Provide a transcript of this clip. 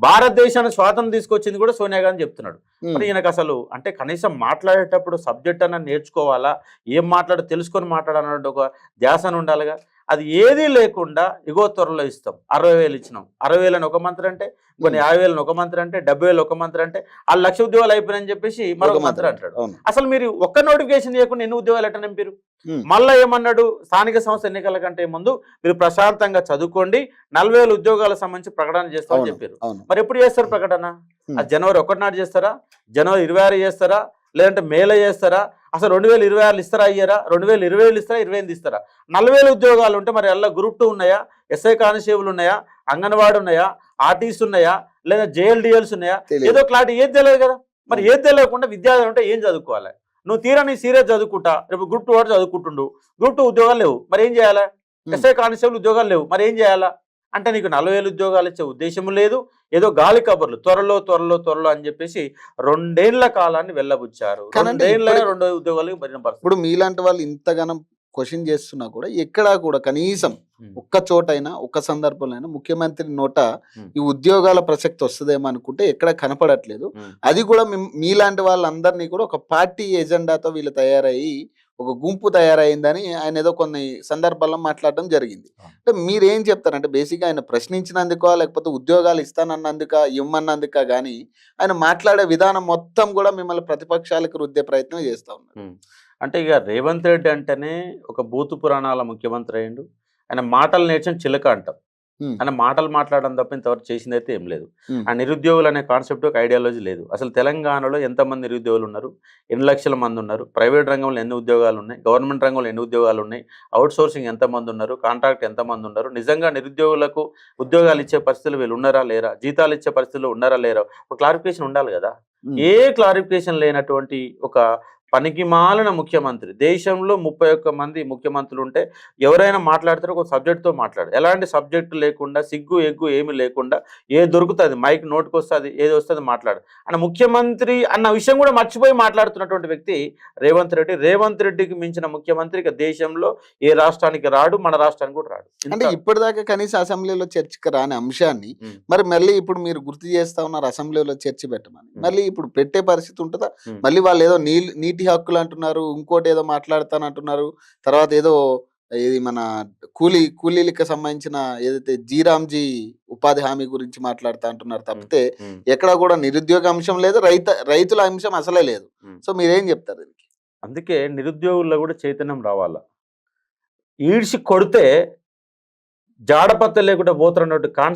భారతదేశాన్ని స్వాతంత్రం తీసుకొచ్చింది కూడా సోనియా గాంధీ చెప్తున్నాడు. మరి ఈయనకు అసలు అంటే కనీసం మాట్లాడేటప్పుడు సబ్జెక్ట్ అన్న నేర్చుకోవాలా, ఏం మాట్లాడో తెలుసుకొని మాట్లాడాలన్నట్టు ఒక ధ్యాసన ఉండాలిగా. అది ఏదీ లేకుండా ఇగో త్వరలో ఇస్తాం, 60,000 ఇచ్చినాం, 60,000 ఒక మంత్రి అంటే, కొన్ని 50,000 ఒక మంత్రి అంటే, 70,000 ఒక మంత్రి అంటే, ఆ 1,00,000 ఉద్యోగాలు అయిపోయినని చెప్పేసి మరొక మంత్రి అంటాడు. అసలు మీరు ఒక్క నోటిఫికేషన్ చేయకుండా ఎన్ని ఉద్యోగాలు ఎట్లా నింపారు? మళ్ళీ ఏమన్నాడు, స్థానిక సంస్థ ఎన్నికల కంటే ముందు మీరు ప్రశాంతంగా చదువుకోండి, 40,000 ఉద్యోగాలకు సంబంధించి ప్రకటన చేస్తామని చెప్పారు. మరి ఎప్పుడు చేస్తారు ప్రకటన? అది జనవరి 1 నాడు చేస్తారా, జనవరి 26 చేస్తారా, లేదంటే మేలో చేస్తారా? అసలు 2026 ఇస్తారా, అయ్యారా? 2027 ఇస్తారా, 28 ఇస్తారా? 40,000 ఉద్యోగాలు ఉంటే మరి అలా గ్రూప్ 2 ఉన్నాయా, ఎస్ఐ కానిస్టేబుల్ ఉన్నాయా, అంగన్వాడీ ఉన్నాయా, ఆర్టీసీ ఉన్నాయా, లేదా జేఎల్డిఎల్స్ ఉన్నాయా? ఏదో క్లారిటీ ఏది తెలియదు కదా. మరి ఏది తెలియకుండా విద్యార్థులు ఉంటే ఏం చదువుకోవాలి? నువ్వు తీరా నీ సీరియస్ చదువుకుంటా, రేపు గ్రూప్ 2 వాడు చదువుకుంటుండు, గ్రూప్ 2 ఉద్యోగాలు లేవు, మరి ఏం చేయాలా? ఎస్ఐ కానిస్టేబుల్ ఉద్యోగాలు లేవు, మరి ఏం చేయాలా? అంటే నీకు 40,000 ఉద్యోగాలు ఇచ్చే ఉద్దేశం లేదు, ఏదో గాలి కబుర్లు త్వరలో త్వరలో త్వరలో అని చెప్పేసి 2 ఏళ్ల కాలాన్ని వెళ్ళబుచ్చారు. 2 ఏళ్ళ 2 ఉద్యోగాలు. ఇప్పుడు మీలాంటి వాళ్ళు ఇంతగానం క్వశ్చన్ చేస్తున్నా కూడా ఎక్కడా కూడా కనీసం ఒక్క చోటైనా ఒక్క సందర్భంలో ముఖ్యమంత్రి నోట ఈ ఉద్యోగాల ప్రసక్తి వస్తుందేమో అనుకుంటే ఎక్కడ కనపడట్లేదు. అది కూడా మీలాంటి వాళ్ళందరినీ కూడా ఒక పార్టీ ఎజెండాతో వీళ్ళు తయారయ్యి ఒక గుంపు తయారైందని ఆయన ఏదో కొన్ని సందర్భాల్లో మాట్లాడడం జరిగింది. అంటే మీరేం చెప్తారంటే బేసిక్గా ఆయన ప్రశ్నించినందుకో లేకపోతే ఉద్యోగాలు ఇస్తానన్నందుక ఇవ్వమన్నందుక కానీ ఆయన మాట్లాడే విధానం మొత్తం కూడా మిమ్మల్ని ప్రతిపక్షాలకు రుద్దే ప్రయత్నం చేస్తా ఉన్నారు. అంటే ఇక రేవంత్ రెడ్డి అంటేనే ఒక బూతు పురాణాల ముఖ్యమంత్రి అయ్యిండు. ఆయన మాటలు నేర్చిన చిలక అంటాం. ఆయన మాటలు మాట్లాడడం తప్ప ఇంతవరకు చేసింది అయితే ఏం లేదు. ఆ నిరుద్యోగులు అనే కాన్సెప్ట్ ఒక ఐడియాలజీ లేదు. అసలు తెలంగాణలో ఎంతమంది నిరుద్యోగులు ఉన్నారు, ఎన్ని లక్షల మంది ఉన్నారు, ప్రైవేట్ రంగంలో ఎన్ని ఉద్యోగాలు ఉన్నాయి, గవర్నమెంట్ రంగంలో ఎన్ని ఉద్యోగాలు ఉన్నాయి, అవుట్ సోర్సింగ్ ఎంతమంది ఉన్నారు, కాంట్రాక్ట్ ఎంతమంది ఉన్నారు, నిజంగా నిరుద్యోగులకు ఉద్యోగాలు ఇచ్చే పరిస్థితులు వీళ్ళు ఉన్నారా లేరా, జీతాలు ఇచ్చే పరిస్థితులు ఉన్నారా లేరా, ఒక క్లారిఫికేషన్ ఉండాలి కదా. ఏ క్లారిఫికేషన్ లేనటువంటి ఒక పనికి మాలిన ముఖ్యమంత్రి. దేశంలో 31 మంది ముఖ్యమంత్రులు ఉంటే ఎవరైనా మాట్లాడతారో ఒక సబ్జెక్ట్తో మాట్లాడు. ఎలాంటి సబ్జెక్టు లేకుండా, సిగ్గు ఎగ్గు ఏమి లేకుండా ఏది దొరుకుతుంది మైక్ నోటికి వస్తుంది, ఏది వస్తుంది మాట్లాడు అన్న ముఖ్యమంత్రి అన్న విషయం కూడా మర్చిపోయి మాట్లాడుతున్నటువంటి వ్యక్తి రేవంత్ రెడ్డి. రేవంత్ రెడ్డికి మించిన ముఖ్యమంత్రి ఇక దేశంలో ఏ రాష్ట్రానికి రాడు, మన రాష్ట్రానికి కూడా రాడు. అంటే ఇప్పటిదాకా కనీసం అసెంబ్లీలో చర్చకి రాని అంశాన్ని మరి మళ్ళీ ఇప్పుడు మీరు గుర్తు చేస్తా ఉన్నారు అసెంబ్లీలో చర్చ పెట్టమని. మళ్ళీ ఇప్పుడు పెట్టే పరిస్థితి ఉంటుందా? మళ్ళీ వాళ్ళు ఏదో నీటి హక్కులు అంటున్నారు, ఇంకోటి ఏదో మాట్లాడతానంటున్నారు, తర్వాత ఏదో ఇది మన కూలీలకు సంబంధించిన ఏదైతే జీరాంజీ ఉపాధి హామీ గురించి మాట్లాడుతా అంటున్నారు తప్పితే ఎక్కడ కూడా నిరుద్యోగ అంశం లేదు, రైతుల అంశం అసలే లేదు. సో మీరేం చెప్తారు దీనికి? అందుకే నిరుద్యోగుల్లో కూడా చైతన్యం రావాలా. ఈడ్చి కొడితే జాడపత్త లేకుండా పోతున్నట్టు